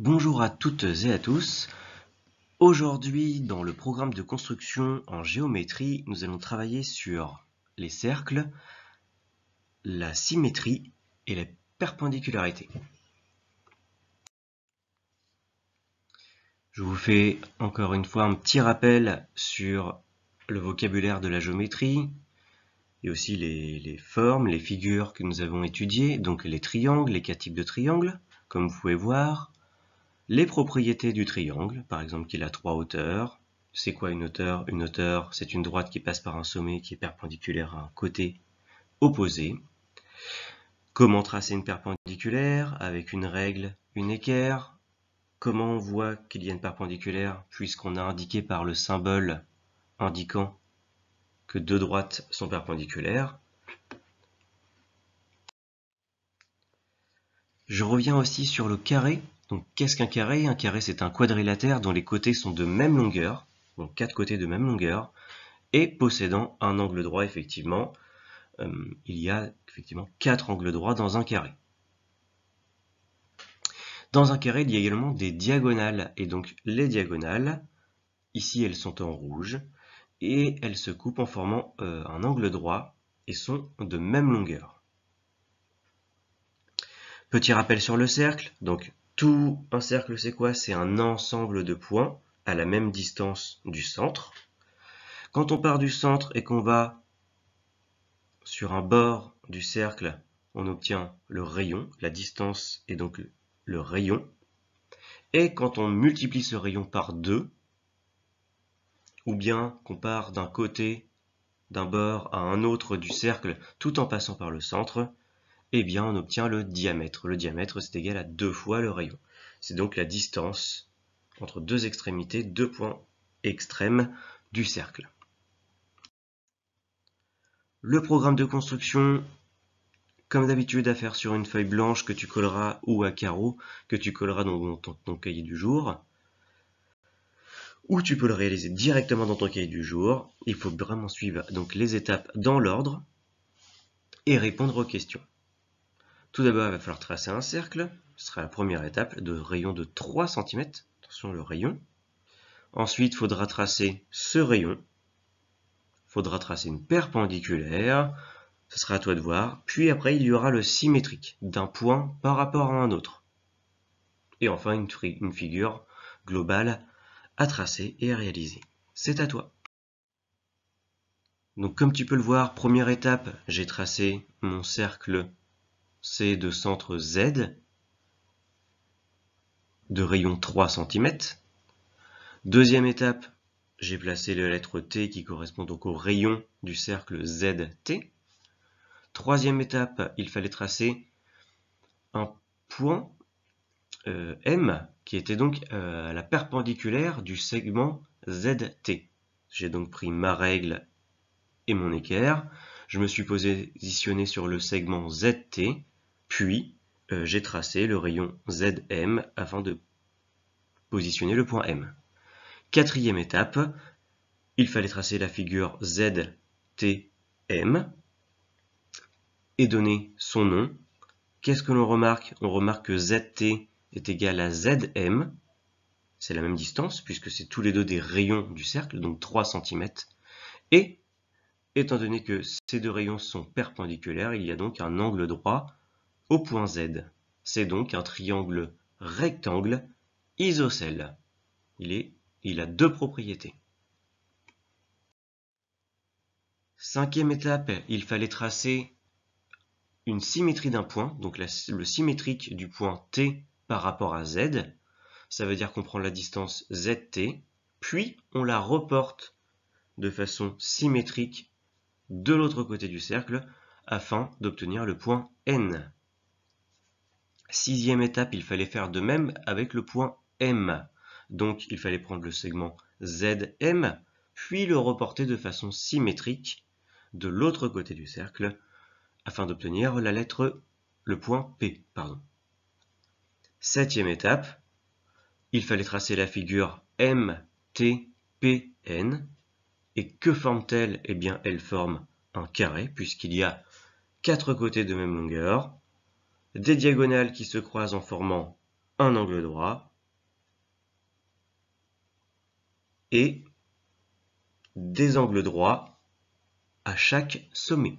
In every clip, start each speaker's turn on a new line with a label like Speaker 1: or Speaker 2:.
Speaker 1: Bonjour à toutes et à tous. Aujourd'hui, dans le programme de construction en géométrie, nous allons travailler sur les cercles, la symétrie et la perpendicularité. Je vous fais encore une fois un petit rappel sur le vocabulaire de la géométrie et aussi les formes, les figures que nous avons étudiées, donc les triangles, les 4 types de triangles, comme vous pouvez voir. Les propriétés du triangle, par exemple qu'il a 3 hauteurs. C'est quoi une hauteur? Une hauteur, c'est une droite qui passe par un sommet qui est perpendiculaire à un côté opposé. Comment tracer une perpendiculaire avec une règle, une équerre? Comment on voit qu'il y a une perpendiculaire puisqu'on a indiqué par le symbole indiquant que deux droites sont perpendiculaires? Je reviens aussi sur le carré. Donc qu'est-ce qu'un carré? Un carré, c'est un quadrilatère dont les côtés sont de même longueur, donc 4 côtés de même longueur, et possédant un angle droit, effectivement. Il y a effectivement 4 angles droits dans un carré. Dans un carré, il y a également des diagonales, et donc les diagonales, ici elles sont en rouge, et elles se coupent en formant un angle droit, et sont de même longueur. Petit rappel sur le cercle, donc tout un cercle c'est quoi? C'est un ensemble de points à la même distance du centre. Quand on part du centre et qu'on va sur un bord du cercle, on obtient le rayon, la distance est donc le rayon. Et quand on multiplie ce rayon par 2, ou bien qu'on part d'un côté, d'un bord à un autre du cercle, tout en passant par le centre, eh bien on obtient le diamètre. Le diamètre, c'est égal à 2 fois le rayon. C'est donc la distance entre deux extrémités, deux points extrêmes du cercle. Le programme de construction, comme d'habitude, à faire sur une feuille blanche que tu colleras ou à carreaux, que tu colleras dans ton cahier du jour. Ou tu peux le réaliser directement dans ton cahier du jour. Il faut vraiment suivre donc les étapes dans l'ordre et répondre aux questions. Tout d'abord, il va falloir tracer un cercle. Ce sera la première étape de rayon de 3 cm. Attention, le rayon. Ensuite, il faudra tracer ce rayon. Il faudra tracer une perpendiculaire. Ce sera à toi de voir. Puis après, il y aura le symétrique, d'un point par rapport à un autre. Et enfin, une figure globale à tracer et à réaliser. C'est à toi. Donc comme tu peux le voir, première étape, j'ai tracé mon cercle C de centre Z de rayon 3 cm. Deuxième étape, j'ai placé la lettre T qui correspond donc au rayon du cercle ZT. Troisième étape, il fallait tracer un point M qui était donc à la perpendiculaire du segment ZT. J'ai donc pris ma règle et mon équerre. Je me suis positionné sur le segment ZT, puis j'ai tracé le rayon ZM afin de positionner le point M. Quatrième étape, il fallait tracer la figure ZTM et donner son nom. Qu'est-ce que l'on remarque? On remarque que ZT est égal à ZM, c'est la même distance puisque c'est tous les deux des rayons du cercle, donc 3 cm. Et étant donné que ces deux rayons sont perpendiculaires, il y a donc un angle droit au point Z. C'est donc un triangle rectangle isocèle. Il a deux propriétés. Cinquième étape, il fallait tracer une symétrie d'un point, donc le symétrique du point T par rapport à Z. Ça veut dire qu'on prend la distance ZT, puis on la reporte de façon symétrique de l'autre côté du cercle afin d'obtenir le point N. Sixième étape, il fallait faire de même avec le point M. Donc il fallait prendre le segment ZM, puis le reporter de façon symétrique de l'autre côté du cercle afin d'obtenir le point P. Septième étape, il fallait tracer la figure MTPN. Et que forme-t-elle? Eh bien, elle forme un carré, puisqu'il y a 4 côtés de même longueur, des diagonales qui se croisent en formant un angle droit et des angles droits à chaque sommet.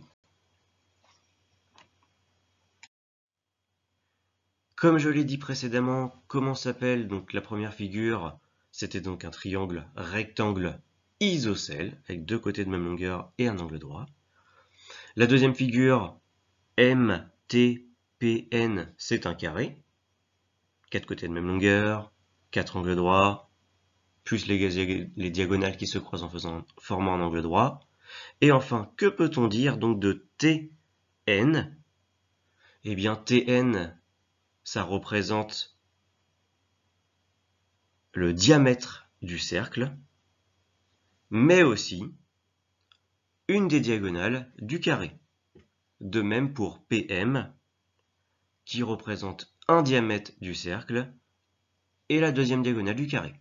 Speaker 1: Comme je l'ai dit précédemment, comment s'appelle donc la première figure? C'était donc un triangle rectangle isocèle, avec deux côtés de même longueur et un angle droit. La deuxième figure, MTPN, c'est un carré, quatre côtés de même longueur, quatre angles droits, plus les diagonales qui se croisent en formant un angle droit. Et enfin, que peut-on dire donc de TN? Eh bien, TN, ça représente le diamètre du cercle, mais aussi une des diagonales du carré. De même pour PM, qui représente un diamètre du cercle et la deuxième diagonale du carré.